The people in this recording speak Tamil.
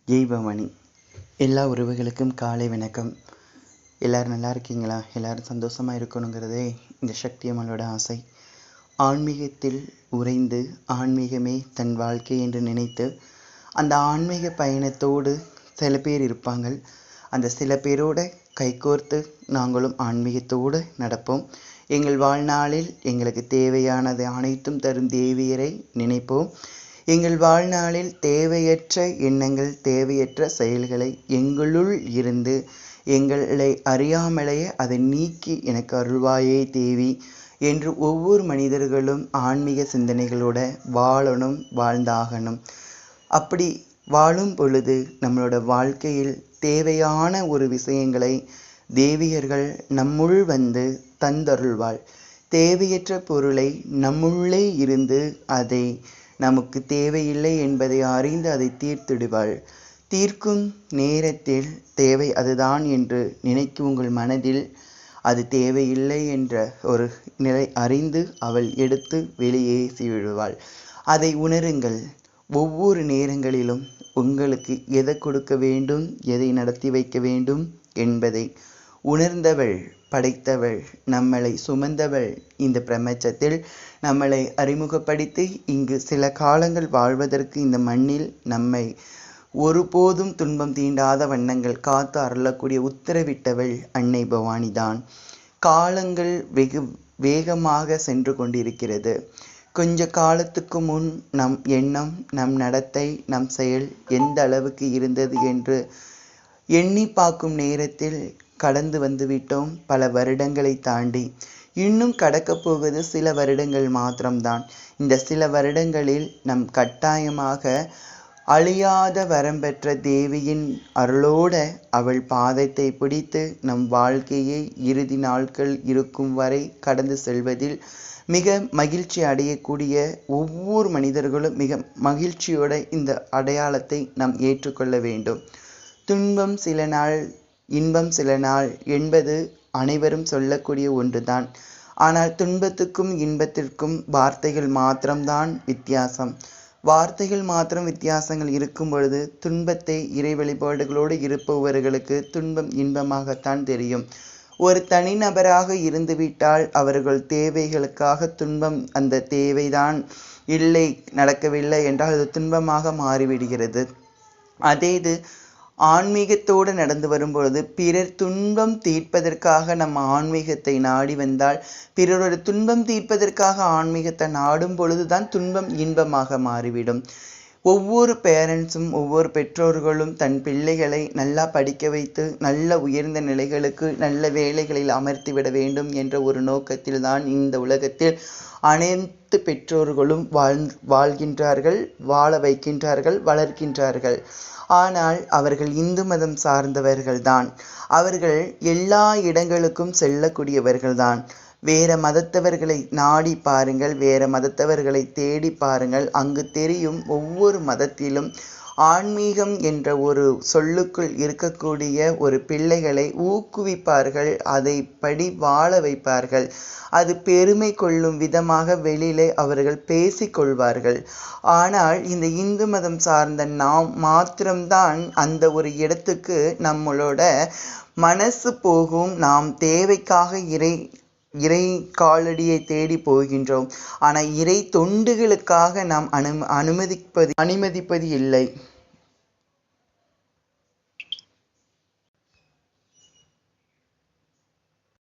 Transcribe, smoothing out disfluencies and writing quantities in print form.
ஜெய்பவானி. எல்லா உறவுகளுக்கும் காலை வணக்கம். எல்லோரும் நல்லா இருக்கீங்களா? எல்லோரும் சந்தோஷமாக இருக்கணுங்கிறதே இந்த சக்தி அம்மளோட ஆசை. ஆன்மீகத்தில் உறைந்து ஆன்மீகமே தன் வாழ்க்கை என்று நினைத்து அந்த ஆன்மீக பயணத்தோடு சில பேர் இருப்பாங்க. அந்த சில பேரோடு கைகோர்த்து நாங்களும் ஆன்மீகத்தோடு நடப்போம். எங்கள் வாழ்நாளில் எங்களுக்கு தேவையானது அனைத்தும் தரும் தேவியரை நினைப்போம். எங்கள் வாழ்நாளில் தேவையற்ற எண்ணங்கள், தேவையற்ற செயல்களை எங்களுள் இருந்து எங்களை அறியாமலேயே அதை நீக்கி எனக்கு அருள்வாயே தேவி என்று ஒவ்வொரு மனிதர்களும் ஆன்மீக சிந்தனைகளோட வாழணும், வாழ்ந்தாகணும். அப்படி வாழும் பொழுது நம்மளோட வாழ்க்கையில் தேவையான ஒரு விஷயங்களை தேவியர்கள் நம்முள் வந்து தந்தருள்வாள். தேவையற்ற பொருளை நம்முள்ளே இருந்து அதை நமக்கு தேவையில்லை என்பதை அறிந்து அதை தீர்த்திடுவாள். தீர்க்கும் நேரத்தில் தேவை அதுதான் என்று நினைக்கும் உங்கள் மனதில் அது தேவையில்லை என்ற ஒரு நிலை அறிந்து அவள் எடுத்து வெளியே விடுவாள். அதை உணருங்கள். ஒவ்வொரு நேரங்களிலும் உங்களுக்கு எதை கொடுக்க வேண்டும், எதை நடத்தி வைக்க வேண்டும் என்பதை உணர்ந்தவள், படைத்தவள், நம்மளை சுமந்தவள், இந்த பிரபஞ்சத்தில் நம்மளை அறிமுகப்படுத்தி இங்கு சில காலங்கள் வாழ்வதற்கு இந்த மண்ணில் நம்மை ஒருபோதும் துன்பம் தீண்டாத வண்ணங்கள் காத்து அருளக்கூடிய உத்தரவிட்டவள் அன்னை பவானிதான். காலங்கள் வெகு வேகமாக சென்று கொண்டிருக்கிறது. கொஞ்ச காலத்துக்கு முன் நம் எண்ணம், நம் நடத்தை, நம் செயல் எந்த அளவுக்கு இருந்தது என்று எண்ணி பார்க்கும் நேரத்தில் கடந்து வந்துவிட்டோம். பல வருடங்களை தாண்டி இன்னும் கடக்கப் போவது சில வருடங்கள் மாத்திரம்தான். இந்த சில வருடங்களில் நம் கட்டாயமாக அழியாத வரம் பெற்ற தேவியின் அருளோட அவள் பாதத்தை பிடித்து நம் வாழ்க்கையை இறுதி நாட்கள் இருக்கும் வரை கடந்து செல்வதில் மிக மகிழ்ச்சி அடையக்கூடிய ஒவ்வொரு மனிதர்களும் மிக மகிழ்ச்சியோட இந்த அடையாளத்தை நாம் ஏற்றுக்கொள்ள வேண்டும். துன்பம் சில நாள், இன்பம் சில நாள் என்பது அனைவரும் சொல்லக்கூடிய ஒன்றுதான். ஆனால் துன்பத்துக்கும் இன்பத்திற்கும் வார்த்தைகள் மாத்திரம்தான் வித்தியாசம். வார்த்தைகள் மாத்திரம் வித்தியாசங்கள் இருக்கும் பொழுது துன்பத்தை இறை வழிபாடுகளோடு இருப்பவர்களுக்கு துன்பம் இன்பமாகத்தான் தெரியும். ஒரு தனிநபராக இருந்துவிட்டால் அவர்கள் தேவைகளுக்காக துன்பம், அந்த தேவைதான் இல்லை, நடக்கவில்லை என்றால் அது துன்பமாக மாறிவிடுகிறது. அதே இது ஆன்மீகத்தோடு நடந்து வரும்பொழுது பிறர் துன்பம் தீர்ப்பதற்காக நம்ம ஆன்மீகத்தை நாடி வந்தால், பிறரோட துன்பம் தீர்ப்பதற்காக ஆன்மீகத்தை நாடும் பொழுதுதான் துன்பம் இன்பமாக மாறிவிடும். ஒவ்வொரு பேரண்ட்ஸும், ஒவ்வொரு பெற்றோர்களும் தன் பிள்ளைகளை நல்லா படிக்க வைத்து நல்ல உயர்ந்த நிலைகளுக்கு நல்ல வேலைகளில் அமர்த்திவிட வேண்டும் என்ற ஒரு நோக்கத்தில் தான் இந்த உலகத்தில் அனைத்து பெற்றோர்களும் வாழ்கின்றார்கள், வாழ வைக்கின்றார்கள், வளர்க்கின்றார்கள். ஆனால் அவர்கள் இந்து மதம் சார்ந்தவர்கள்தான். அவர்கள் எல்லா இடங்களுக்கும் செல்லக்கூடியவர்கள்தான். வேற மதத்தவர்களை நாடி பாருங்கள், வேற மதத்தவர்களை தேடி பாருங்கள். அங்கு தெரியும் ஒவ்வொரு மதத்திலும் ஆன்மீகம் என்ற ஒரு சொல்லுக்குள் இருக்கக்கூடிய ஒரு பிள்ளைகளை ஊக்குவிப்பார்கள், அதை படி வாழ வைப்பார்கள். அது பெருமை கொள்ளும் விதமாக வெளியிலே அவர்கள் பேசிக்கொள்வார்கள். ஆனால் இந்த இந்து மதம் சார்ந்த நாம் மாத்திரம்தான் அந்த ஒரு இடத்துக்கு நம்மளோட மனசு போகும். நாம் தேவைக்காக இறை காலடியை தேடி போகின்றோம். ஆனால் இறை தொண்டுகளுக்காக நாம் அனுமதிப்பது இல்லை.